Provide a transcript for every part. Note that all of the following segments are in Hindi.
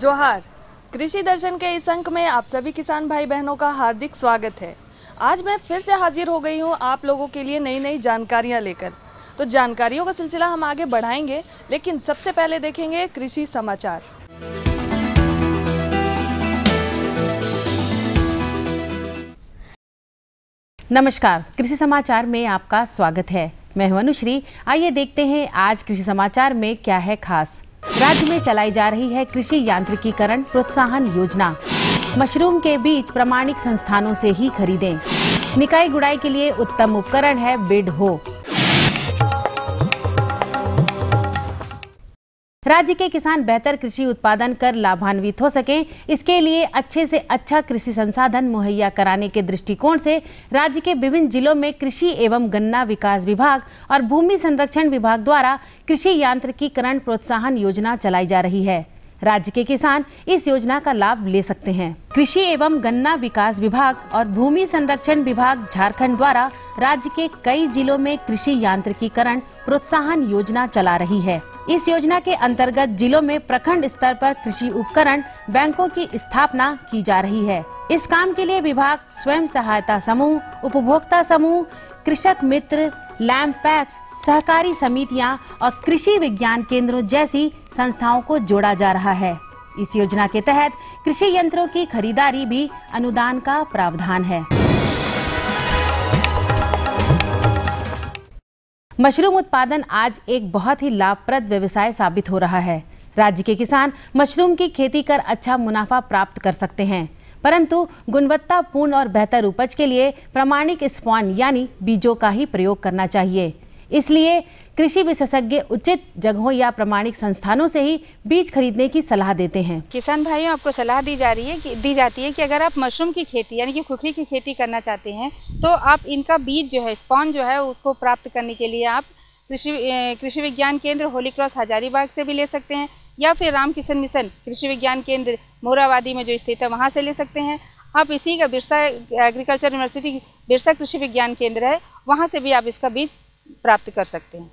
जोहार। कृषि दर्शन के इस अंक में आप सभी किसान भाई बहनों का हार्दिक स्वागत है। आज मैं फिर से हाजिर हो गई हूँ आप लोगों के लिए नई नई जानकारियाँ लेकर। तो जानकारियों का सिलसिला हम आगे बढ़ाएंगे, लेकिन सबसे पहले देखेंगे कृषि समाचार। नमस्कार, कृषि समाचार में आपका स्वागत है। मैं हूं अनुश्री। आइए देखते हैं आज कृषि समाचार में क्या है खास। राज्य में चलाई जा रही है कृषि यांत्रिकीकरण प्रोत्साहन योजना। मशरूम के बीज प्रमाणिक संस्थानों से ही खरीदें। निकाई गुड़ाई के लिए उत्तम उपकरण है बिड हो। राज्य के किसान बेहतर कृषि उत्पादन कर लाभान्वित हो सकें, इसके लिए अच्छे से अच्छा कृषि संसाधन मुहैया कराने के दृष्टिकोण से राज्य के विभिन्न जिलों में कृषि एवं गन्ना विकास विभाग और भूमि संरक्षण विभाग द्वारा कृषि यांत्रिकीकरण प्रोत्साहन योजना चलाई जा रही है। राज्य के किसान इस योजना का लाभ ले सकते हैं। कृषि एवं गन्ना विकास विभाग और भूमि संरक्षण विभाग झारखंड द्वारा राज्य के कई जिलों में कृषि यांत्रिकीकरण प्रोत्साहन योजना चला रही है। इस योजना के अंतर्गत जिलों में प्रखंड स्तर पर कृषि उपकरण बैंकों की स्थापना की जा रही है। इस काम के लिए विभाग स्वयं सहायता समूह, उपभोक्ता समूह, कृषक मित्र, लैंप पैक्स, सहकारी समितियां और कृषि विज्ञान केंद्रों जैसी संस्थाओं को जोड़ा जा रहा है। इस योजना के तहत कृषि यंत्रों की खरीदारी भी अनुदान का प्रावधान है। मशरूम उत्पादन आज एक बहुत ही लाभप्रद व्यवसाय साबित हो रहा है। राज्य के किसान मशरूम की खेती कर अच्छा मुनाफा प्राप्त कर सकते हैं, परंतु गुणवत्तापूर्ण और बेहतर उपज के लिए प्रमाणिक स्पॉन यानी बीजों का ही प्रयोग करना चाहिए। इसलिए कृषि विशेषज्ञ उचित जगहों या प्रमाणिक संस्थानों से ही बीज खरीदने की सलाह देते हैं। किसान भाइयों, आपको सलाह दी जाती है कि अगर आप मशरूम की खेती यानी कि खुखरी की खेती करना चाहते हैं तो आप इनका बीज जो है, स्पॉन जो है, उसको प्राप्त करने के लिए आप कृषि विज्ञान केंद्र होली क्रॉस हजारीबाग से भी ले सकते हैं, या फिर रामकिशन मिशन कृषि विज्ञान केंद्र मोराबादी में जो स्थित है वहाँ से ले सकते हैं। आप इसी का बिरसा एग्रीकल्चर यूनिवर्सिटी बिरसा कृषि विज्ञान केंद्र है, वहाँ से भी आप इसका बीज प्राप्त कर सकते हैं।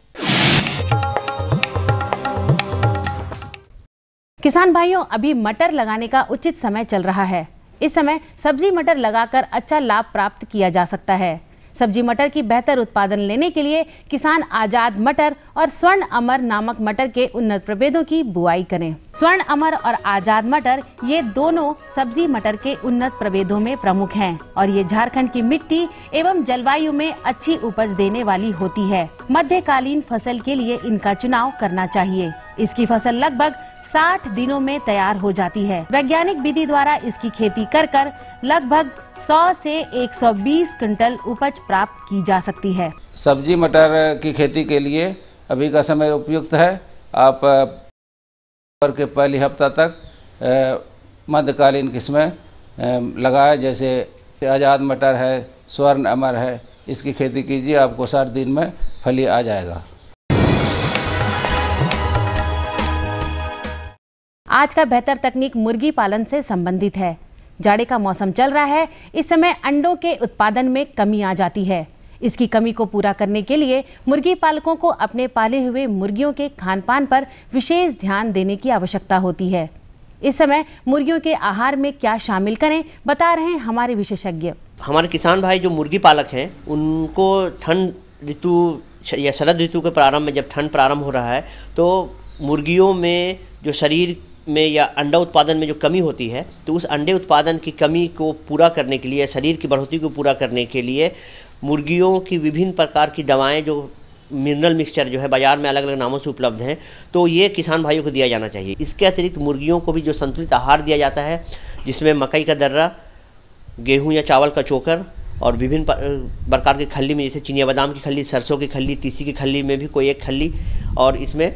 किसान भाइयों, अभी मटर लगाने का उचित समय चल रहा है। इस समय सब्जी मटर लगाकर अच्छा लाभ प्राप्त किया जा सकता है। सब्जी मटर की बेहतर उत्पादन लेने के लिए किसान आजाद मटर और स्वर्ण अमर नामक मटर के उन्नत प्रभेदों की बुआई करें। स्वर्ण अमर और आजाद मटर ये दोनों सब्जी मटर के उन्नत प्रभेदों में प्रमुख हैं और ये झारखंड की मिट्टी एवं जलवायु में अच्छी उपज देने वाली होती है। मध्यकालीन फसल के लिए इनका चुनाव करना चाहिए। इसकी फसल लगभग 60 दिनों में तैयार हो जाती है। वैज्ञानिक विधि द्वारा इसकी खेती कर लगभग 100 से 120 क्विंटल उपज प्राप्त की जा सकती है। सब्जी मटर की खेती के लिए अभी का समय उपयुक्त है। आप के पहली हफ्ता तक मध्यकालीन किस्में लगाए, जैसे आज़ाद मटर है, स्वर्ण अमर है, इसकी खेती कीजिए, आपको 60 दिन में फली आ जाएगा। आज का बेहतर तकनीक मुर्गी पालन से संबंधित है। जाड़े का मौसम चल रहा है, इस समय अंडों के उत्पादन में कमी आ जाती है। इसकी कमी को पूरा करने के लिए मुर्गी पालकों को अपने पाले हुए मुर्गियों के खानपान पर विशेष ध्यान देने की आवश्यकता होती है। इस समय मुर्गियों के आहार में क्या शामिल करें, बता रहे हैं हमारे विशेषज्ञ। हमारे किसान भाई जो मुर्गी पालक हैं, उनको ठंड ऋतु या शरद ऋतु के प्रारंभ में, जब ठंड प्रारंभ हो रहा है, तो मुर्गियों में जो शरीर में या अंडा उत्पादन में जो कमी होती है, तो उस अंडे उत्पादन की कमी को पूरा करने के लिए, शरीर की बढ़ोतरी को पूरा करने के लिए मुर्गियों की विभिन्न प्रकार की दवाएं, जो मिनरल मिक्सचर जो है बाज़ार में अलग अलग नामों से उपलब्ध हैं, तो ये किसान भाइयों को दिया जाना चाहिए। इसके अतिरिक्त मुर्गियों को भी जो संतुलित आहार दिया जाता है, जिसमें मकई का दर्रा, गेहूँ या चावल का चोकर और विभिन्न प्रकार की खल्ली में, जैसे चिनिया बादाम की खल्ली, सरसों की खल्ली, तीसी की खल्ली में भी कोई एक खल्ली, और इसमें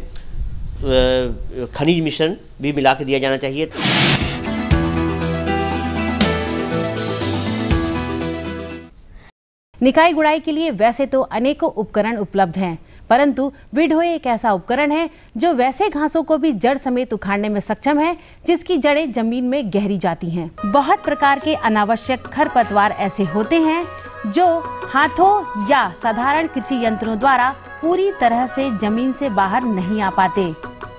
खनिज मिश्रण भी मिला के दिया जाना चाहिए। निकाई गुड़ाई के लिए वैसे तो अनेकों उपकरण उपलब्ध हैं, परंतु विडहो एक ऐसा उपकरण है जो वैसे घासों को भी जड़ समेत उखाड़ने में सक्षम है जिसकी जड़ें जमीन में गहरी जाती हैं। बहुत प्रकार के अनावश्यक खरपतवार ऐसे होते हैं जो हाथों या साधारण कृषि यंत्रों द्वारा पूरी तरह से जमीन से बाहर नहीं आ पाते।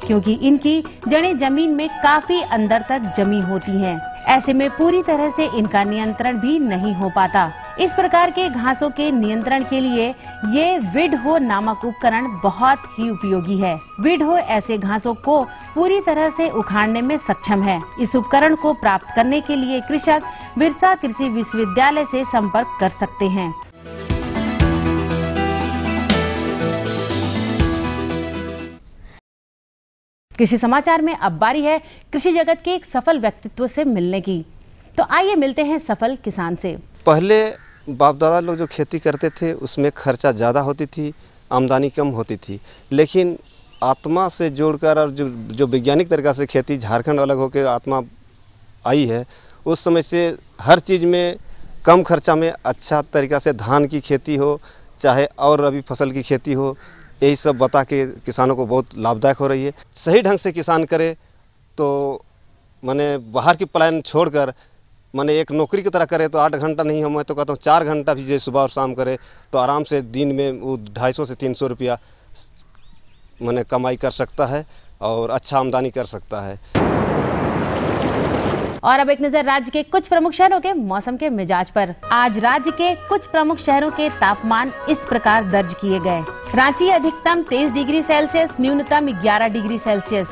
क्योंकि इनकी जड़ें जमीन में काफी अंदर तक जमी होती हैं। ऐसे में पूरी तरह से इनका नियंत्रण भी नहीं हो पाता। इस प्रकार के घासों के नियंत्रण के लिए ये विडहो नामक उपकरण बहुत ही उपयोगी है। विडहो ऐसे घासों को पूरी तरह से उखाड़ने में सक्षम है। इस उपकरण को प्राप्त करने के लिए कृषक बिरसा कृषि विश्वविद्यालय से संपर्क कर सकते हैं। कृषि समाचार में अब बारी है कृषि जगत के एक सफल व्यक्तित्व से मिलने की। तो आइए मिलते हैं सफल किसान से। पहले बाप दादा लोग जो खेती करते थे उसमें खर्चा ज़्यादा होती थी, आमदनी कम होती थी, लेकिन आत्मा से जोड़कर और जो वैज्ञानिक तरीक़ा से खेती झारखंड अलग होकर आत्मा आई है, उस समय से हर चीज़ में कम खर्चा में अच्छा तरीक़ा से धान की खेती हो चाहे और रबी फसल की खेती हो, यही सब बता के किसानों को बहुत लाभदायक हो रही है। सही ढंग से किसान करे तो माने बाहर की पलायन छोड़कर माने एक नौकरी की तरह करे तो 8 घंटा नहीं, मैं तो कहता हूँ 4 घंटा भी जो सुबह और शाम करे तो आराम से दिन में वो 250 से 300 रुपया माने कमाई कर सकता है और अच्छा आमदनी कर सकता है। और अब एक नजर राज्य के कुछ प्रमुख शहरों के मौसम के मिजाज पर। आज राज्य के कुछ प्रमुख शहरों के तापमान इस प्रकार दर्ज किए गए। रांची अधिकतम 23 डिग्री सेल्सियस, न्यूनतम 11 डिग्री सेल्सियस।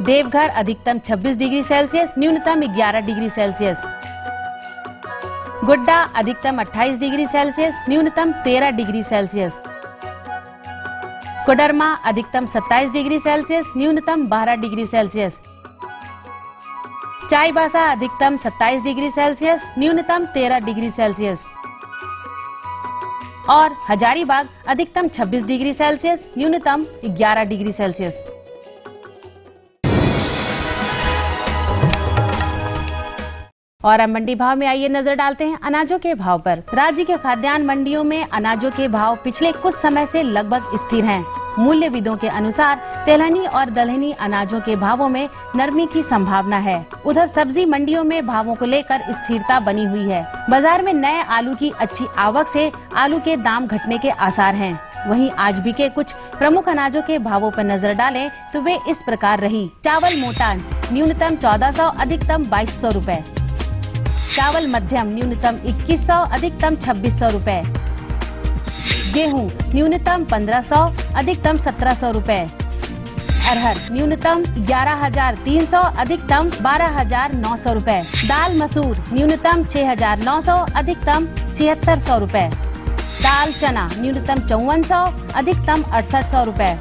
देवघर अधिकतम 26 डिग्री सेल्सियस, न्यूनतम 11 डिग्री सेल्सियस। गोड्डा अधिकतम 28 डिग्री सेल्सियस, न्यूनतम 13 डिग्री सेल्सियस। कोडरमा अधिकतम 27 डिग्री सेल्सियस, न्यूनतम 12 डिग्री सेल्सियस। चाईबासा अधिकतम 27 डिग्री सेल्सियस, न्यूनतम 13 डिग्री सेल्सियस। और हजारीबाग अधिकतम 26 डिग्री सेल्सियस, न्यूनतम 11 डिग्री सेल्सियस। और अब मंडी भाव में आइए नजर डालते हैं अनाजों के भाव पर। राज्य के खाद्यान्न मंडियों में अनाजों के भाव पिछले कुछ समय से लगभग स्थिर हैं। मूल्यविदों के अनुसार तेलहनी और दलहनी अनाजों के भावों में नरमी की संभावना है। उधर सब्जी मंडियों में भावों को लेकर स्थिरता बनी हुई है। बाजार में नए आलू की अच्छी आवक से आलू के दाम घटने के आसार हैं। वहीं आज भी के कुछ प्रमुख अनाजों के भावों पर नजर डालें तो वे इस प्रकार रही। चावल मोटा न्यूनतम 1400, अधिकतम 2200 रूपए। चावल मध्यम न्यूनतम 2100, अधिकतम 2600 रूपए। गेहूं न्यूनतम 1500, अधिकतम 1700 रूपए। अरहर न्यूनतम 11,300, अधिकतम 12,900 रूपए। दाल मसूर न्यूनतम 6,900, अधिकतम 7,600 रूपए। दाल चना न्यूनतम 5400, अधिकतम 6800 रूपए।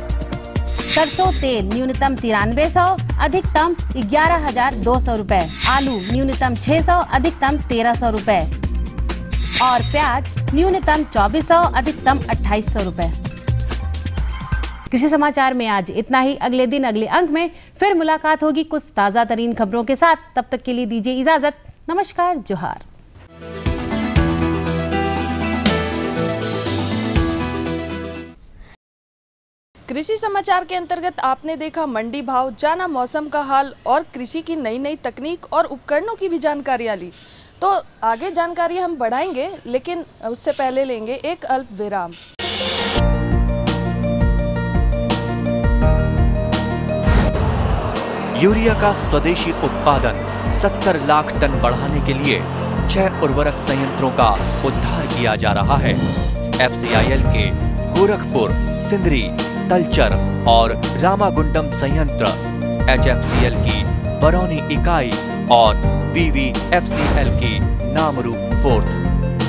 सरसों तेल न्यूनतम 9300, अधिकतम 11,200 रूपए। आलू न्यूनतम 600, अधिकतम 1300 रूपए। और प्याज न्यूनतम 2400, अधिकतम 2800 रूपए। कृषि समाचार में आज इतना ही। अगले दिन अगले अंक में फिर मुलाकात होगी कुछ ताजा तरीन खबरों के साथ। तब तक के लिए दीजिए इजाजत। नमस्कार, जोहार। कृषि समाचार के अंतर्गत आपने देखा मंडी भाव, जाना मौसम का हाल और कृषि की नई नई तकनीक और उपकरणों की भी जानकारियां ली। तो आगे जानकारी हम बढ़ाएंगे, लेकिन उससे पहले लेंगे एक अल्प विराम। यूरिया का स्वदेशी उत्पादन 70 लाख टन बढ़ाने के लिए 6 उर्वरक संयंत्रों का उद्धार किया जा रहा है। FCIL के गोरखपुर, सिंदरी, तलचर और रामागुंडम संयंत्र, HFCL की बरौनी इकाई और BVFCL की नामरू फोर्थ।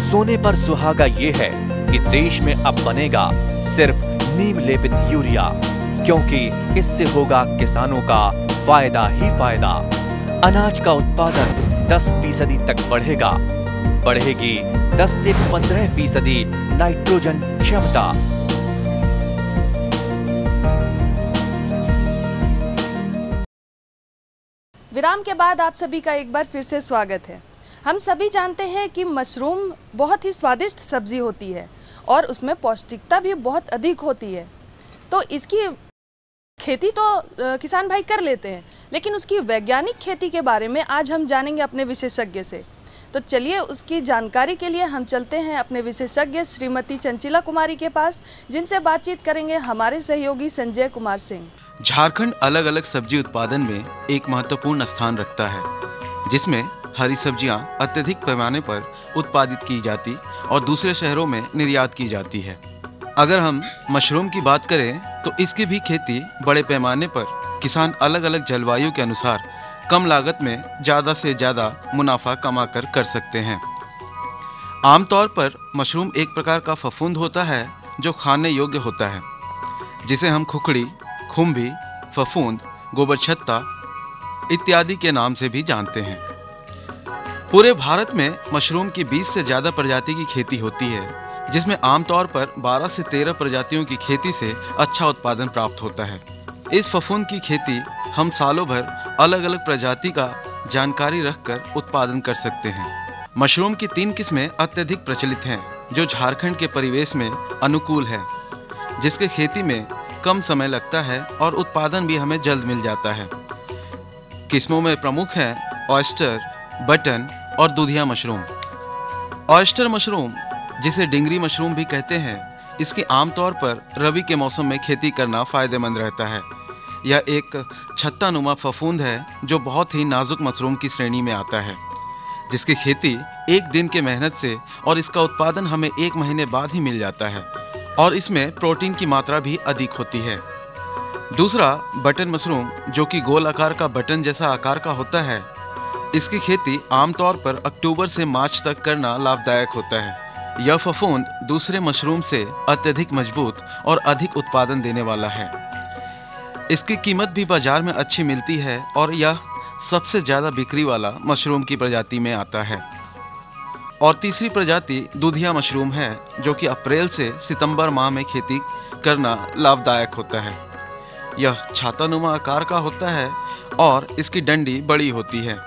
सोने पर सुहागा ये है कि देश में अब बनेगा सिर्फ नीम लेपित यूरिया, क्योंकि इससे होगा किसानों का फायदा ही फायदा। अनाज का उत्पादन 10% तक बढ़ेगा। बढ़ेगी 10 से 15% नाइट्रोजन क्षमता। विराम के बाद आप सभी का एक बार फिर से स्वागत है। हम सभी जानते हैं कि मशरूम बहुत ही स्वादिष्ट सब्जी होती है और उसमें पौष्टिकता भी बहुत अधिक होती है। तो इसकी खेती तो किसान भाई कर लेते हैं, लेकिन उसकी वैज्ञानिक खेती के बारे में आज हम जानेंगे अपने विशेषज्ञ से। तो चलिए उसकी जानकारी के लिए हम चलते हैं अपने विशेषज्ञ श्रीमती चंचला कुमारी के पास, जिनसे बातचीत करेंगे हमारे सहयोगी संजय कुमार सिंह। झारखंड अलग अलग सब्जी उत्पादन में एक महत्वपूर्ण स्थान रखता है, जिसमें हरी सब्जियां अत्यधिक पैमाने पर उत्पादित की जाती और दूसरे शहरों में निर्यात की जाती है। अगर हम मशरूम की बात करें तो इसकी भी खेती बड़े पैमाने पर किसान अलग अलग जलवायु के अनुसार कम लागत में ज़्यादा से ज़्यादा मुनाफा कमाकर कर सकते हैं। आमतौर पर मशरूम एक प्रकार का फफूंद होता है जो खाने योग्य होता है, जिसे हम खुखड़ी, खुम्भी, फफूंद, गोबर छत्ता इत्यादि के नाम से भी जानते हैं। पूरे भारत में मशरूम की 20 से ज़्यादा प्रजाति की खेती होती है, जिसमें आमतौर पर 12 से 13 प्रजातियों की खेती से अच्छा उत्पादन प्राप्त होता है। इस फफूंद की खेती हम सालों भर अलग अलग प्रजाति का जानकारी रखकर उत्पादन कर सकते हैं। मशरूम की 3 किस्में अत्यधिक प्रचलित हैं, जो झारखंड के परिवेश में अनुकूल है, जिसके खेती में कम समय लगता है और उत्पादन भी हमें जल्द मिल जाता है। किस्मों में प्रमुख हैं ऑयस्टर, बटन और दूधिया मशरूम। ऑयस्टर मशरूम, जिसे डिंगरी मशरूम भी कहते हैं, इसकी आमतौर पर रबी के मौसम में खेती करना फ़ायदेमंद रहता है। यह एक छत्तानुमा फफूंद है जो बहुत ही नाजुक मशरूम की श्रेणी में आता है, जिसकी खेती 1 दिन के मेहनत से और इसका उत्पादन हमें 1 महीने बाद ही मिल जाता है और इसमें प्रोटीन की मात्रा भी अधिक होती है। दूसरा बटन मशरूम, जो कि गोल आकार का बटन जैसा आकार का होता है। इसकी खेती आमतौर पर अक्टूबर से मार्च तक करना लाभदायक होता है। यह फफूंद दूसरे मशरूम से अत्यधिक मजबूत और अधिक उत्पादन देने वाला है। इसकी कीमत भी बाजार में अच्छी मिलती है और यह सबसे ज़्यादा बिक्री वाला मशरूम की प्रजाति में आता है। और तीसरी प्रजाति दूधिया मशरूम है, जो कि अप्रैल से सितंबर माह में खेती करना लाभदायक होता है। यह छातानुमा आकार का होता है और इसकी डंडी बड़ी होती है।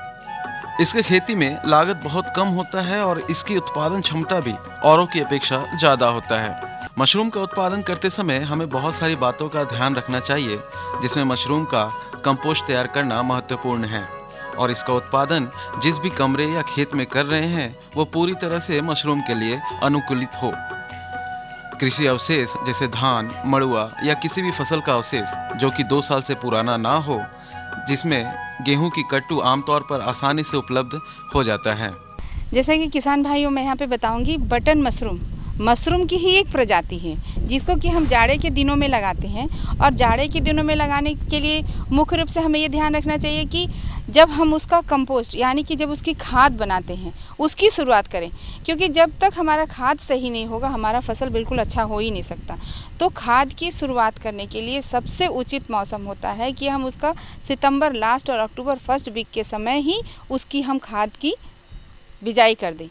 इसके खेती में लागत बहुत कम होता है और इसकी उत्पादन क्षमता भी औरों की अपेक्षा ज़्यादा होता है। मशरूम का उत्पादन करते समय हमें बहुत सारी बातों का ध्यान रखना चाहिए, जिसमें मशरूम का कंपोस्ट तैयार करना महत्वपूर्ण है और इसका उत्पादन जिस भी कमरे या खेत में कर रहे हैं वो पूरी तरह से मशरूम के लिए अनुकूलित हो। कृषि अवशेष जैसे धान, मड़ुआ या किसी भी फसल का अवशेष जो कि 2 साल से पुराना ना हो, जिसमें गेहूं की कट्टू आमतौर पर आसानी से उपलब्ध हो जाता है। जैसा कि किसान भाइयों मैं यहाँ पे बताऊंगी, बटन मशरूम की ही एक प्रजाति है, जिसको कि हम जाड़े के दिनों में लगाते हैं। और जाड़े के दिनों में लगाने के लिए मुख्य रूप से हमें ये ध्यान रखना चाहिए कि जब हम उसका कंपोस्ट यानी कि जब उसकी खाद बनाते हैं उसकी शुरुआत करें, क्योंकि जब तक हमारा खाद सही नहीं होगा हमारा फसल बिल्कुल अच्छा हो ही नहीं सकता। तो खाद की शुरुआत करने के लिए सबसे उचित मौसम होता है कि हम उसका सितंबर लास्ट और अक्टूबर फर्स्ट वीक के समय ही उसकी हम खाद की बिजाई कर दें,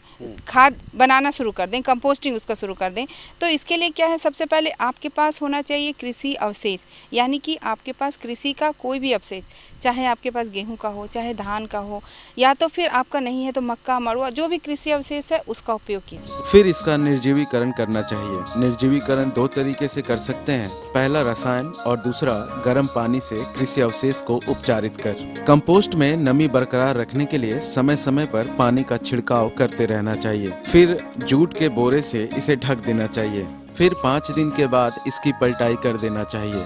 खाद बनाना शुरू कर दें, कंपोस्टिंग उसका शुरू कर दें। तो इसके लिए क्या है, सबसे पहले आपके पास होना चाहिए कृषि अवशेष, यानी कि आपके पास कृषि का कोई भी अवशेष, चाहे आपके पास गेहूं का हो, चाहे धान का हो, या तो फिर आपका नहीं है तो मक्का, मड़ुआ, जो भी कृषि अवशेष है उसका उपयोग कीजिए। फिर इसका निर्जीवीकरण करना चाहिए। निर्जीवीकरण 2 तरीके से कर सकते हैं, पहला रसायन और दूसरा गर्म पानी से कृषि अवशेष को उपचारित कर। कंपोस्ट में नमी बरकरार रखने के लिए समय समय पर पानी का छिड़काव करते रहना चाहिए। फिर जूट के बोरे से इसे ढक देना चाहिए। फिर 5 दिन के बाद इसकी पलटाई कर देना चाहिए।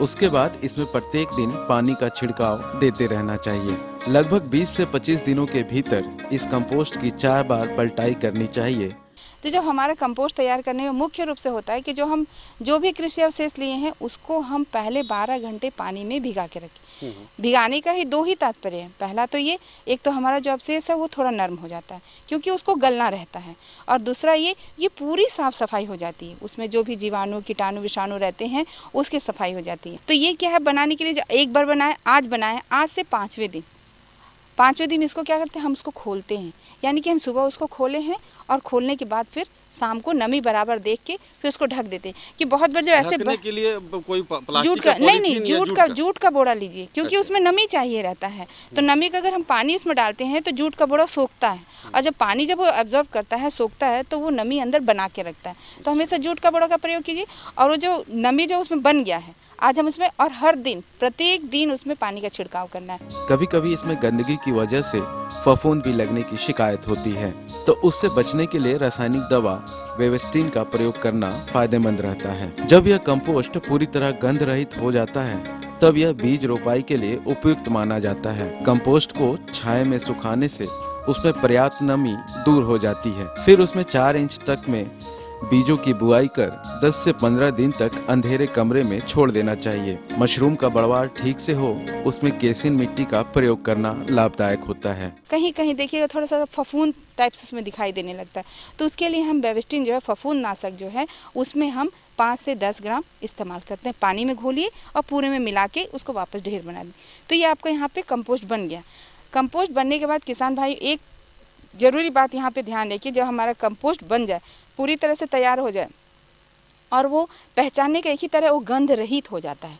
उसके बाद इसमें प्रत्येक दिन पानी का छिड़काव देते रहना चाहिए। लगभग 20 से 25 दिनों के भीतर इस कंपोस्ट की 4 बार पलटाई करनी चाहिए। तो जब हमारा कंपोस्ट तैयार करने में मुख्य रूप से होता है कि जो भी कृषि अवशेष लिए हैं उसको हम पहले 12 घंटे पानी में भिगा के रखें। भिगाने का ही 2 ही तात्पर्य है। पहला तो ये, एक तो हमारा जो अवशेष है वो थोड़ा नरम हो जाता है क्योंकि उसको गलना रहता है, और दूसरा ये पूरी साफ सफाई हो जाती है, उसमें जो भी जीवाणु, कीटाणु, विषाणु रहते हैं उसकी सफाई हो जाती है। तो ये क्या है, बनाने के लिए एक बार बनाए, आज से 5वें दिन इसको क्या करते हैं, हम उसको खोलते हैं, यानी कि हम सुबह उसको खोले हैं और खोलने के बाद फिर शाम को नमी बराबर देख के फिर उसको ढक देते हैं। कि बहुत बार जब ऐसे के लिए कोई जूट का नहीं, जूट का बोरा लीजिए, क्योंकि उसमें नमी चाहिए रहता है। तो नमी का अगर हम पानी उसमें डालते हैं तो जूट का बोरा सोखता है, और जब पानी जब वो एब्जॉर्ब करता है, सोखता है, तो वो नमी अंदर बना के रखता है। तो हमेशा जूट का बोरा का प्रयोग कीजिए। और वो जो नमी जो उसमें बन गया है, आज हम उसमें, और हर दिन प्रत्येक दिन उसमें पानी का छिड़काव करना है। कभी कभी इसमें गंदगी की वजह से फफूंद भी लगने की शिकायत होती है, तो उससे बचने के लिए रासायनिक दवा वेवेस्टीन का प्रयोग करना फायदेमंद रहता है। जब यह कंपोस्ट पूरी तरह गंध रहित हो जाता है तब यह बीज रोपाई के लिए उपयुक्त माना जाता है। कंपोस्ट को छाया में सुखाने से उसमें पर्याप्त नमी दूर हो जाती है। फिर उसमें 4 इंच तक में बीजों की बुआई कर 10 से 15 दिन तक अंधेरे कमरे में छोड़ देना चाहिए। मशरूम का बढ़वार ठीक से हो उसमें केसिन मिट्टी का प्रयोग करना लाभदायक होता है। कहीं कहीं देखिएगा थोड़ा सा फफूंद टाइप उसमें दिखाई देने लगता है, तो उसके लिए हम वेवेस्टीन जो है फफूंद नाशक जो है उसमें हम 5 से 10 ग्राम इस्तेमाल करते हैं। पानी में घोलिए और पूरे में मिला के उसको वापस ढेर बना दें। तो ये आपका यहाँ पे कंपोस्ट बन गया। कंपोस्ट बनने के बाद किसान भाई एक ज़रूरी बात यहाँ पे ध्यान रखिए, जब हमारा कंपोस्ट बन जाए, पूरी तरह से तैयार हो जाए और वो पहचानने का एक ही तरह वो गंध रहित हो जाता है।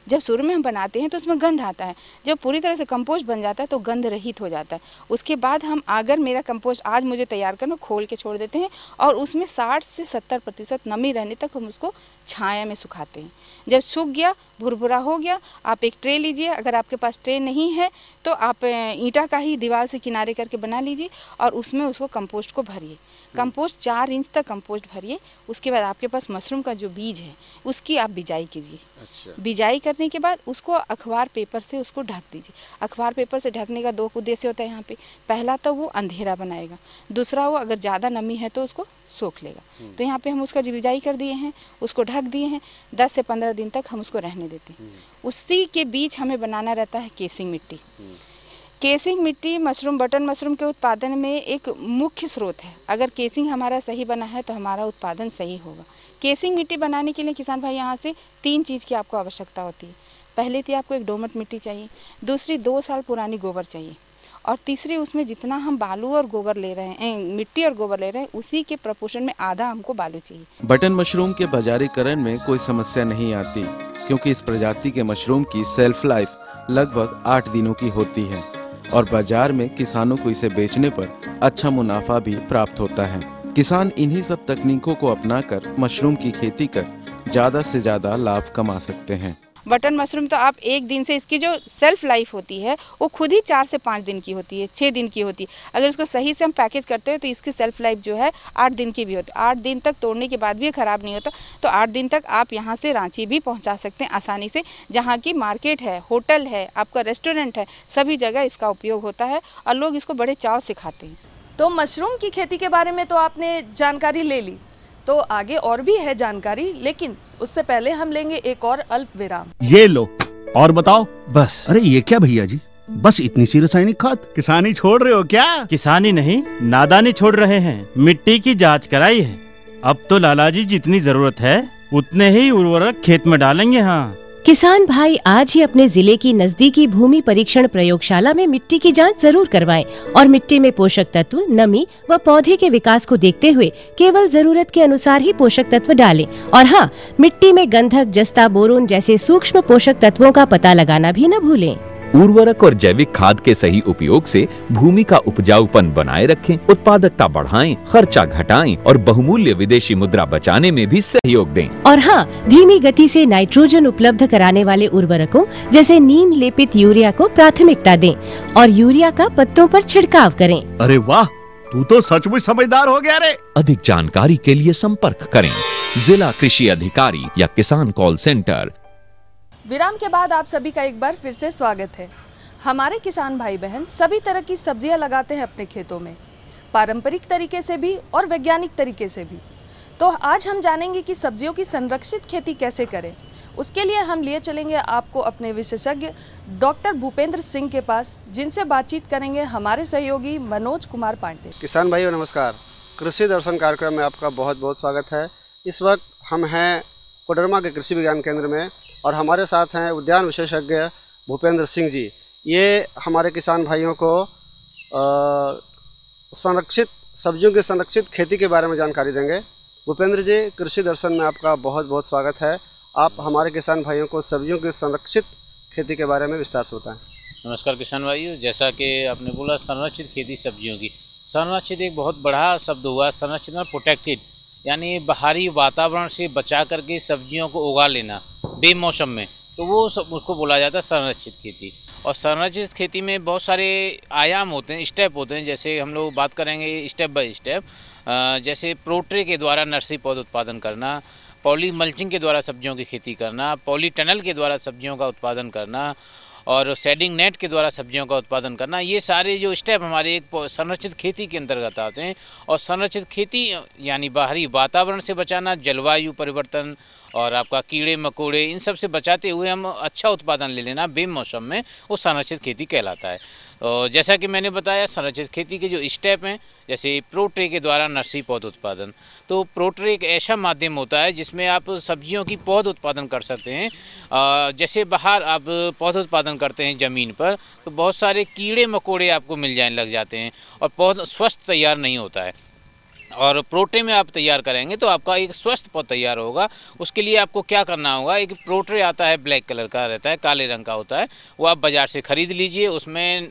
जब शुरू में हम बनाते हैं तो उसमें गंध आता है, जब पूरी तरह से कंपोस्ट बन जाता है तो गंध रहित हो जाता है। उसके बाद हम, अगर मेरा कंपोस्ट आज मुझे तैयार करना, खोल के छोड़ देते हैं और उसमें 60 से 70% नमी रहने तक हम उसको छाया में सुखाते हैं। जब सूख गया, भुरभुरा हो गया, आप एक ट्रे लीजिए। अगर आपके पास ट्रे नहीं है तो आप ईंटा का ही दीवार से किनारे करके बना लीजिए और उसमें उसको कंपोस्ट को भरिए। कंपोस्ट 4 इंच तक कंपोस्ट भरिए। उसके बाद आपके पास मशरूम का जो बीज है उसकी आप बिजाई कीजिए। अच्छा। बिजाई करने के बाद उसको अखबार पेपर से उसको ढक दीजिए। अखबार पेपर से ढकने का 2 उद्देश्य होता है यहाँ पे। पहला तो वो अंधेरा बनाएगा, दूसरा वो अगर ज़्यादा नमी है तो उसको सोख लेगा। तो यहाँ पे हम उसका जो बिजाई कर दिए हैं, उसको ढक दिए हैं, 10 से 15 दिन तक हम उसको रहने देते हैं। उसी के बीच हमें बनाना रहता है केसिंग मिट्टी। केसिंग मिट्टी मशरूम, बटन मशरूम के उत्पादन में एक मुख्य स्रोत है। अगर केसिंग हमारा सही बना है तो हमारा उत्पादन सही होगा। केसिंग मिट्टी बनाने के लिए किसान भाई यहाँ से 3 चीज़ की आपको आवश्यकता होती है। पहले थी आपको एक दोमट मिट्टी चाहिए, दूसरी 2 साल पुरानी गोबर चाहिए, और तीसरी उसमें जितना हम बालू और गोबर ले रहे हैं, मिट्टी और गोबर ले रहे हैं, उसी के प्रपोर्शन में आधा हमको बालू चाहिए। बटन मशरूम के बाजारीकरण में कोई समस्या नहीं आती, क्योंकि इस प्रजाति के मशरूम की सेल्फ लाइफ लगभग 8 दिनों की होती है और बाजार में किसानों को इसे बेचने पर अच्छा मुनाफा भी प्राप्त होता है। किसान इन्हीं सब तकनीकों को अपनाकर मशरूम की खेती कर ज़्यादा से ज़्यादा लाभ कमा सकते हैं। बटन मशरूम तो आप एक दिन से, इसकी जो सेल्फ लाइफ होती है वो खुद ही 4 से 5 दिन की होती है, 6 दिन की होती है। अगर इसको सही से हम पैकेज करते हैं तो इसकी सेल्फ लाइफ जो है 8 दिन की भी होती है। 8 दिन तक तोड़ने के बाद भी ख़राब नहीं होता। तो 8 दिन तक आप यहाँ से रांची भी पहुँचा सकते हैं आसानी से। जहाँ की मार्केट है, होटल है, आपका रेस्टोरेंट है, सभी जगह इसका उपयोग होता है और लोग इसको बड़े चाव से खाते हैं। तो मशरूम की खेती के बारे में तो आपने जानकारी ले ली, तो आगे और भी है जानकारी, लेकिन उससे पहले हम लेंगे एक और अल्प विराम। ये लो और बताओ। बस। अरे ये क्या भैया जी, बस इतनी सी रासायनिक खाद? किसानी छोड़ रहे हो क्या? किसानी नहीं, नादानी छोड़ रहे हैं। मिट्टी की जांच कराई है। अब तो लाला जी जितनी जरूरत है उतने ही उर्वरक खेत में डालेंगे। हाँ, किसान भाई आज ही अपने जिले की नजदीकी भूमि परीक्षण प्रयोगशाला में मिट्टी की जांच जरूर करवाएं और मिट्टी में पोषक तत्व, नमी व पौधे के विकास को देखते हुए केवल जरूरत के अनुसार ही पोषक तत्व डालें। और हाँ, मिट्टी में गंधक, जस्ता, बोरोन जैसे सूक्ष्म पोषक तत्वों का पता लगाना भी न भूलें। उर्वरक और जैविक खाद के सही उपयोग से भूमि का उपजाऊपन बनाए रखें, उत्पादकता बढ़ाएं, खर्चा घटाएं और बहुमूल्य विदेशी मुद्रा बचाने में भी सहयोग दें। और हाँ, धीमी गति से नाइट्रोजन उपलब्ध कराने वाले उर्वरकों जैसे नीम लेपित यूरिया को प्राथमिकता दें और यूरिया का पत्तों पर छिड़काव करें। अरे वाह, तू तो सचमुच समझदार हो गया रे। अधिक जानकारी के लिए संपर्क करें जिला कृषि अधिकारी या किसान कॉल सेंटर। विराम के बाद आप सभी का एक बार फिर से स्वागत है। हमारे किसान भाई बहन सभी तरह की सब्जियां लगाते हैं अपने खेतों में, पारंपरिक तरीके से भी और वैज्ञानिक तरीके से भी। तो आज हम जानेंगे कि सब्जियों की संरक्षित खेती कैसे करें। उसके लिए हम लिए चलेंगे आपको अपने विशेषज्ञ डॉक्टर भूपेंद्र सिंह के पास, जिनसे बातचीत करेंगे हमारे सहयोगी मनोज कुमार पांडे। किसान भाइयों नमस्कार, कृषि दर्शन कार्यक्रम में आपका बहुत बहुत स्वागत है। इस वक्त हम हैं कोडरमा के कृषि विज्ञान केंद्र में और हमारे साथ हैं उद्यान विशेषज्ञ भूपेंद्र सिंह जी। ये हमारे किसान भाइयों को संरक्षित सब्जियों की संरक्षित खेती के बारे में जानकारी देंगे। भूपेंद्र जी, कृषि दर्शन में आपका बहुत बहुत स्वागत है। आप हमारे किसान भाइयों को सब्जियों की संरक्षित खेती के बारे में विस्तार से बताएं। नमस्कार किसान भाइयों, जैसा कि आपने बोला संरक्षित खेती सब्जियों की, संरक्षित एक बहुत बड़ा शब्द हुआ। संरक्षित और प्रोटेक्टेड, यानी बाहरी वातावरण से बचा करके सब्जियों को उगा लेना बेमौसम में, तो वो सब उसको बोला जाता है संरक्षित खेती। और संरक्षित खेती में बहुत सारे आयाम होते हैं, स्टेप होते हैं। जैसे हम लोग बात करेंगे स्टेप बाय स्टेप, जैसे प्रोट्रे के द्वारा नर्सरी पौध उत्पादन करना, पॉली मल्चिंग के द्वारा सब्जियों की खेती करना, पॉली टनल के द्वारा सब्जियों का उत्पादन करना और शेडिंग नेट के द्वारा सब्जियों का उत्पादन करना। ये सारे जो स्टेप हमारे एक संरक्षित खेती के अंतर्गत आते हैं। और संरक्षित खेती यानी बाहरी वातावरण से बचाना, जलवायु परिवर्तन और आपका कीड़े मकोड़े, इन सब से बचाते हुए हम अच्छा उत्पादन ले लेना बेमौसम में, वो संरक्षित खेती कहलाता है। और जैसा कि मैंने बताया, संरक्षित खेती के जो स्टेप हैं, जैसे प्रोट्रे के द्वारा नर्सरी पौध उत्पादन, तो प्रोट्रे एक ऐसा माध्यम होता है जिसमें आप सब्जियों की पौध उत्पादन कर सकते हैं। जैसे बाहर आप पौध उत्पादन करते हैं ज़मीन पर, तो बहुत सारे कीड़े मकोड़े आपको मिल जाने लग जाते हैं और पौध स्वस्थ तैयार नहीं होता है। और प्रोट्रे में आप तैयार करेंगे तो आपका एक स्वस्थ पौध तैयार होगा। उसके लिए आपको क्या करना होगा, एक प्रोट्रे आता है, ब्लैक कलर का रहता है, काले रंग का होता है, वो आप बाज़ार से ख़रीद लीजिए। उसमें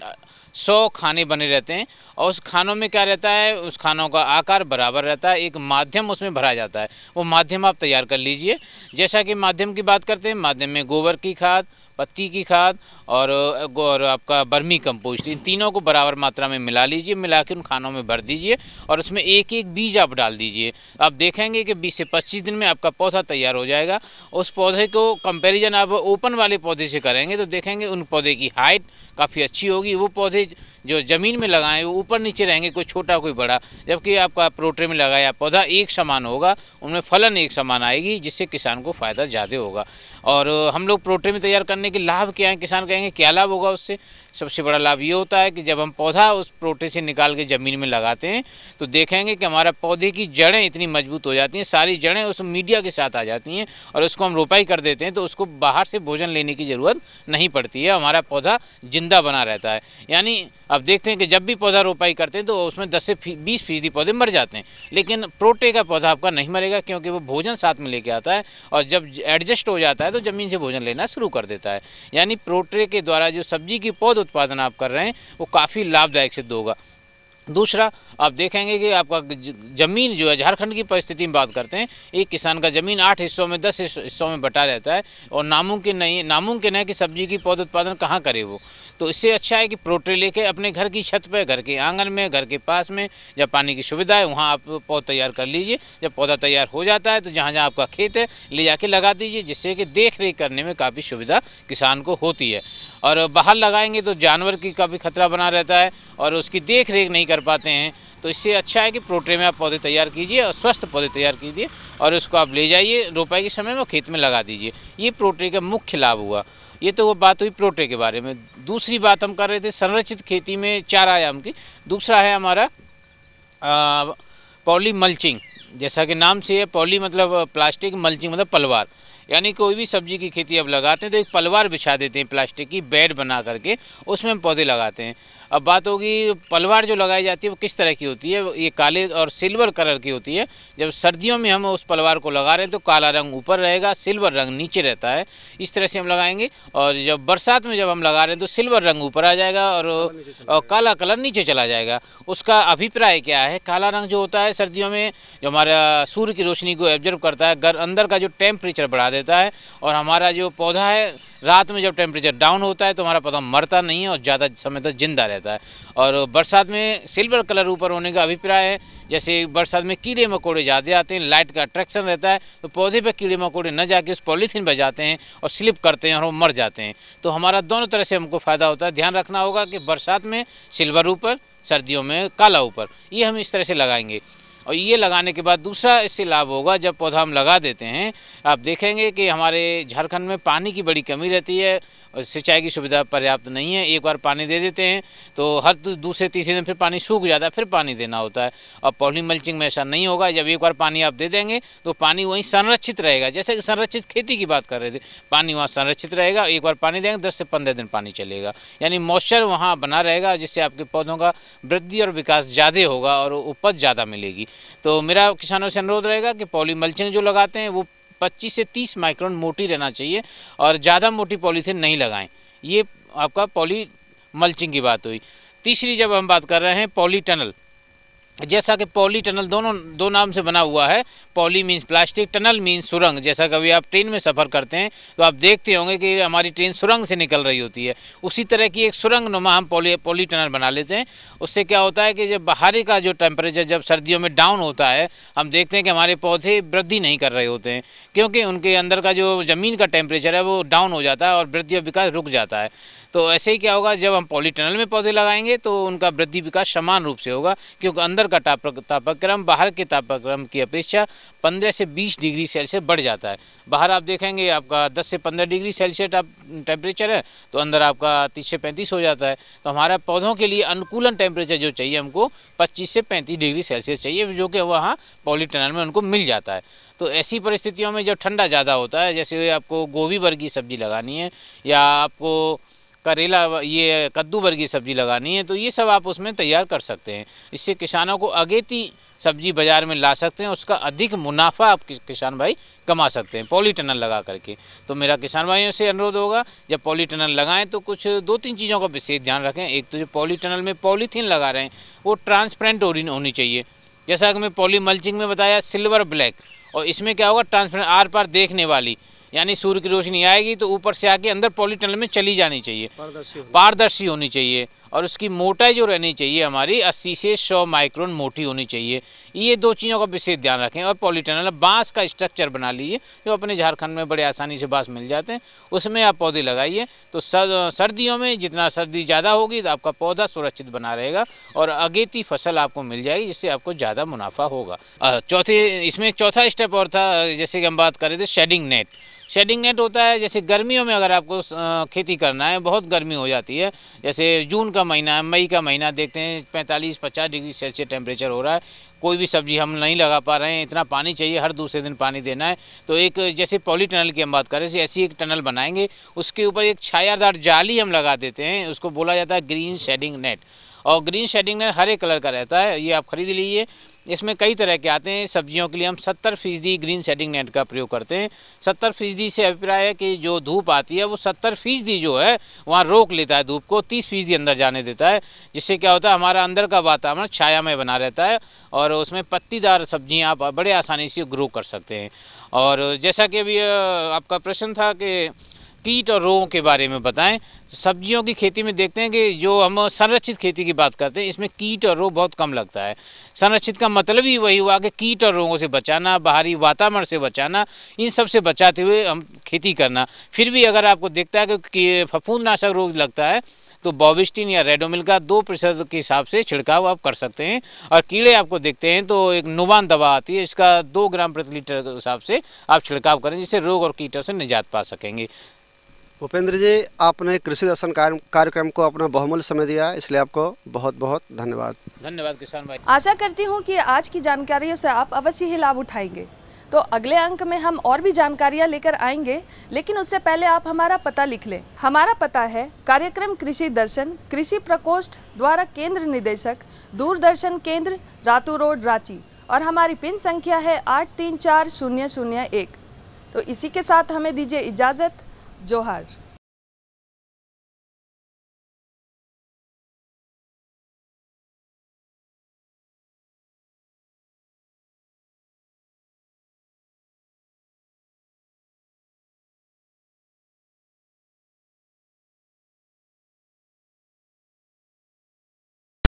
100 खाने बने रहते हैं और उस खानों में क्या रहता है, उस खानों का आकार बराबर रहता है, एक माध्यम उसमें भरा जाता है, वो माध्यम आप तैयार कर लीजिए। जैसा कि माध्यम की बात करते हैं, माध्यम में गोबर की खाद, पत्ती की खाद और आपका बर्मी कंपोस्ट, इन तीनों को बराबर मात्रा में मिला लीजिए, मिला के उन खानों में भर दीजिए और उसमें एक एक बीज आप डाल दीजिए। आप देखेंगे कि 20 से 25 दिन में आपका पौधा तैयार हो जाएगा। उस पौधे को कंपैरिजन आप ओपन वाले पौधे से करेंगे तो देखेंगे उन पौधे की हाइट काफ़ी अच्छी होगी। वो पौधे जो ज़मीन में लगाएं वो ऊपर नीचे रहेंगे, कोई छोटा कोई बड़ा, जबकि आपका प्रोट्रे में लगाया पौधा एक समान होगा, उनमें फलन एक समान आएगी, जिससे किसान को फ़ायदा ज़्यादा होगा। और हम लोग प्रोट्रे में तैयार करने के लाभ क्या हैं, किसान कहेंगे क्या लाभ होगा उससे। सबसे बड़ा लाभ ये होता है कि जब हम पौधा उस प्रोट्रे से निकाल के ज़मीन में लगाते हैं तो देखेंगे कि हमारा पौधे की जड़ें इतनी मजबूत हो जाती हैं, सारी जड़ें उस मीडिया के साथ आ जाती हैं और उसको हम रोपाई कर देते हैं, तो उसको बाहर से भोजन लेने की ज़रूरत नहीं पड़ती है, हमारा पौधा जिंदा बना रहता है। यानी अब देखते हैं कि जब भी पौधा रोपाई करते हैं तो उसमें 10 से 20% पौधे मर जाते हैं, लेकिन प्रोट्रे का पौधा आपका नहीं मरेगा, क्योंकि वो भोजन साथ में लेके आता है और जब एडजस्ट हो जाता है तो ज़मीन से भोजन लेना शुरू कर देता है। यानी प्रोट्रे के द्वारा जो सब्जी की पौध उत्पादन आप कर रहे हैं वो काफ़ी लाभदायक सिद्ध होगा। दूसरा, आप देखेंगे कि आपका ज़मीन जो है, झारखंड की परिस्थिति में बात करते हैं, एक किसान का ज़मीन 8 हिस्सों में 10 हिस्सों में बटा रहता है और नामुमकिन है कि सब्जी की पौध उत्पादन कहाँ करे वो। तो इससे अच्छा है कि प्रोट्रे लेके अपने घर की छत पे, घर के आंगन में, घर के पास में जब पानी की सुविधा है वहाँ आप पौध तैयार कर लीजिए। जब पौधा तैयार हो जाता है तो जहाँ जहाँ आपका खेत है ले जाके लगा दीजिए, जिससे कि देख रेख करने में काफ़ी सुविधा किसान को होती है। और बाहर लगाएंगे तो जानवर की काफ़ी खतरा बना रहता है और उसकी देख रेख नहीं कर पाते हैं, तो इससे अच्छा है कि प्रोट्रे में आप पौधे तैयार कीजिए और स्वस्थ पौधे तैयार कीजिए और उसको आप ले जाइए रोपाई के समय में खेत में लगा दीजिए। ये प्रोट्रे का मुख्य लाभ हुआ। ये तो वो बात हुई प्रोट्रे के बारे में। दूसरी बात हम कर रहे थे संरक्षित खेती में 4 आयाम की। दूसरा है हमारा पॉली मल्चिंग। जैसा कि नाम से है, पॉली मतलब प्लास्टिक, मल्चिंग मतलब पलवार। यानी कोई भी सब्जी की खेती अब लगाते हैं तो एक पलवार बिछा देते हैं, प्लास्टिक की बेड बना करके, उसमें हम पौधे लगाते हैं। अब बात होगी पलवार जो लगाई जाती है वो किस तरह की होती है। ये काले और सिल्वर कलर की होती है। जब सर्दियों में हम उस पलवार को लगा रहे हैं तो काला रंग ऊपर रहेगा, सिल्वर रंग नीचे रहता है, इस तरह से हम लगाएंगे। और जब बरसात में जब हम लगा रहे हैं तो सिल्वर रंग ऊपर आ जाएगा और काला कलर नीचे चला जाएगा। उसका अभिप्राय क्या है, काला रंग जो होता है सर्दियों में जो हमारा सूर्य की रोशनी को एब्जर्व करता है, अंदर का जो टेम्परेचर बढ़ा देता है और हमारा जो पौधा है रात में जब टेम्परेचर डाउन होता है तो हमारा पौधा मरता नहीं है और ज़्यादा समय तक जिंदा रहता है। और बरसात में सिल्वर कलर ऊपर होने का अभिप्राय है, जैसे बरसात में कीड़े मकोड़े ज़्यादा आते हैं, लाइट का अट्रैक्शन रहता है, तो पौधे पे कीड़े मकोड़े न जाके उस पॉलीथीन पर जाते हैं और स्लिप करते हैं और वो मर जाते हैं। तो हमारा दोनों तरह से हमको फ़ायदा होता है। ध्यान रखना होगा कि बरसात में सिल्वर ऊपर, सर्दियों में काला ऊपर, ये हम इस तरह से लगाएंगे। और ये लगाने के बाद दूसरा इससे लाभ होगा, जब पौधा हम लगा देते हैं आप देखेंगे कि हमारे झारखंड में पानी की बड़ी कमी रहती है और सिंचाई की सुविधा पर्याप्त नहीं है। एक बार पानी दे देते हैं तो हर दूसरे तीसरे दिन फिर पानी सूख जाता है, फिर पानी देना होता है। और पॉली मल्चिंग में ऐसा नहीं होगा। जब एक बार पानी आप दे देंगे तो पानी वहीं संरक्षित रहेगा। जैसे कि संरक्षित खेती की बात कर रहे थे, पानी वहाँ संरक्षित रहेगा। एक बार पानी देंगे 10 से 15 दिन पानी चलेगा, यानी मॉइस्चर वहाँ बना रहेगा, जिससे आपके पौधों का वृद्धि और विकास ज़्यादा होगा और उपज ज़्यादा मिलेगी। तो मेरा किसानों से अनुरोध रहेगा कि पॉली मल्चिंग जो लगाते हैं वो 25 से 30 माइक्रोन मोटी रहना चाहिए और ज़्यादा मोटी पॉलीथीन नहीं लगाएं। ये आपका पॉली मल्चिंग की बात हुई। तीसरी जब हम बात कर रहे हैं पॉली टनल, जैसा कि पॉली टनल दो नाम से बना हुआ है। Poly means plastic, tunnel means सुरंग। जैसा कभी आप ट्रेन में सफ़र करते हैं तो आप देखते होंगे कि हमारी ट्रेन सुरंग से निकल रही होती है, उसी तरह की एक सुरंग नुमा हम पॉली टनल बना लेते हैं। उससे क्या होता है कि जब बाहरी का जो टेम्परेचर जब सर्दियों में डाउन होता है, हम देखते हैं कि हमारे पौधे वृद्धि नहीं कर रहे होते हैं, क्योंकि उनके अंदर का जो ज़मीन का टेम्परेचर है वो डाउन हो जाता है और वृद्धि और विकास रुक जाता है। तो ऐसे ही क्या होगा, जब हम पॉली टनल में पौधे लगाएंगे तो उनका वृद्धि विकास समान रूप से होगा, क्योंकि अंदर का तापक्रम बाहर के तापक्रम की अपेक्षा 15 से 20 डिग्री सेल्सियस बढ़ जाता है। बाहर आप देखेंगे आपका 10 से 15 डिग्री सेल्सियस टेम्परेचर है, तो अंदर आपका 30 से 35 हो जाता है। तो हमारा पौधों के लिए अनुकूलन टेम्परेचर जो चाहिए हमको 25 से 35 डिग्री सेल्सियस चाहिए, जो कि वहाँ पॉली टनल में उनको मिल जाता है। तो ऐसी परिस्थितियों में जब ठंडा ज़्यादा होता है, जैसे आपको गोभी वर्गीय सब्जी लगानी है या आपको करेला ये कद्दू वर्गीय सब्जी लगानी है, तो ये सब आप उसमें तैयार कर सकते हैं। इससे किसानों को अगेती सब्जी बाज़ार में ला सकते हैं, उसका अधिक मुनाफा आप किसान भाई कमा सकते हैं पॉली टनल लगा करके। तो मेरा किसान भाइयों से अनुरोध होगा, जब पॉली टनल लगाएं तो कुछ 2-3 चीज़ों का विशेष ध्यान रखें। एक तो जो पॉली टनल में पॉलीथीन लगा रहे हैं वो ट्रांसपेरेंट होनी चाहिए, जैसा कि मैं पॉली मल्चिंग में बताया सिल्वर ब्लैक, और इसमें क्या होगा ट्रांसपेरेंट आर पार देखने वाली, यानी सूर्य की रोशनी आएगी तो ऊपर से आके अंदर पॉली टनल में चली जानी चाहिए, पारदर्शी होनी चाहिए, और उसकी मोटाई जो रहनी चाहिए हमारी 80 से 100 माइक्रोन मोटी होनी चाहिए। ये 2 चीज़ों का विशेष ध्यान रखें। और पॉली टनल बांस का स्ट्रक्चर बना लीजिए, जो अपने झारखंड में बड़े आसानी से बांस मिल जाते हैं, उसमें आप पौधे लगाइए। तो सर्दियों में जितना सर्दी ज़्यादा होगी तो आपका पौधा सुरक्षित बना रहेगा और अगेती फसल आपको मिल जाएगी, जिससे आपको ज़्यादा मुनाफा होगा। इसमें चौथा स्टेप और था, जैसे कि हम बात कर रहे थे शेडिंग नेट। शेडिंग नेट होता है, जैसे गर्मियों में अगर आपको खेती करना है, बहुत गर्मी हो जाती है, जैसे जून का महीना, मई का महीना देखते हैं 45-50 डिग्री सेल्सियस टेम्परेचर हो रहा है, कोई भी सब्जी हम नहीं लगा पा रहे हैं, इतना पानी चाहिए, हर दूसरे दिन पानी देना है। तो एक जैसे पॉली टनल की हम बात करें, ऐसी एक टनल बनाएंगे, उसके ऊपर एक छायादार जाली हम लगा देते हैं, उसको बोला जाता है ग्रीन शेडिंग नेट। और ग्रीन शेडिंग नेट हरे कलर का रहता है, ये आप खरीद लीजिए। इसमें कई तरह के आते हैं। सब्जियों के लिए हम 70% ग्रीन शेडिंग नेट का प्रयोग करते हैं। 70% से अभिप्राय है कि जो धूप आती है वो 70% जो है वहाँ रोक लेता है धूप को, 30% अंदर जाने देता है, जिससे क्या होता है हमारा अंदर का वातावरण छायामय बना रहता है और उसमें पत्तीदार सब्जियाँ आप बड़े आसानी से ग्रो कर सकते हैं। और जैसा कि अभी आपका प्रश्न था कि कीट और रोगों के बारे में बताएं, तो सब्जियों की खेती में देखते हैं कि जो हम संरक्षित खेती की बात करते हैं, इसमें कीट और रोग बहुत कम लगता है। संरक्षित का मतलब ही वही हुआ कि कीट और रोगों से बचाना, बाहरी वातावरण से बचाना, इन सब से बचाते हुए हम खेती करना। फिर भी अगर आपको दिखता है कि फफूंदनाशक रोग लगता है तो बॉबिस्टिन या रेडोमिल का 2% के हिसाब से छिड़काव आप कर सकते हैं। और कीड़े आपको देखते हैं तो एक नुबान दवा आती है, इसका 2 ग्राम प्रति लीटर के हिसाब से आप छिड़काव करें, जिससे रोग और कीटों से निजात पा सकेंगे। भूपेंद्र जी, आपने कृषि दर्शन कार्यक्रम को अपना बहुमूल्य समय दिया, इसलिए आपको बहुत बहुत धन्यवाद। धन्यवाद किसान भाई। आशा करती हूँ कि आज की जानकारियों से आप अवश्य ही लाभ उठाएंगे। तो अगले अंक में हम और भी जानकारियाँ लेकर आएंगे, लेकिन उससे पहले आप हमारा पता लिख लें। हमारा पता है कार्यक्रम कृषि दर्शन, कृषि प्रकोष्ठ द्वारा केंद्र निदेशक, दूरदर्शन केंद्र, रातू रोड, रांची, और हमारी पिन संख्या है 834001। तो इसी के साथ हमें दीजिए इजाज़त। जोहार।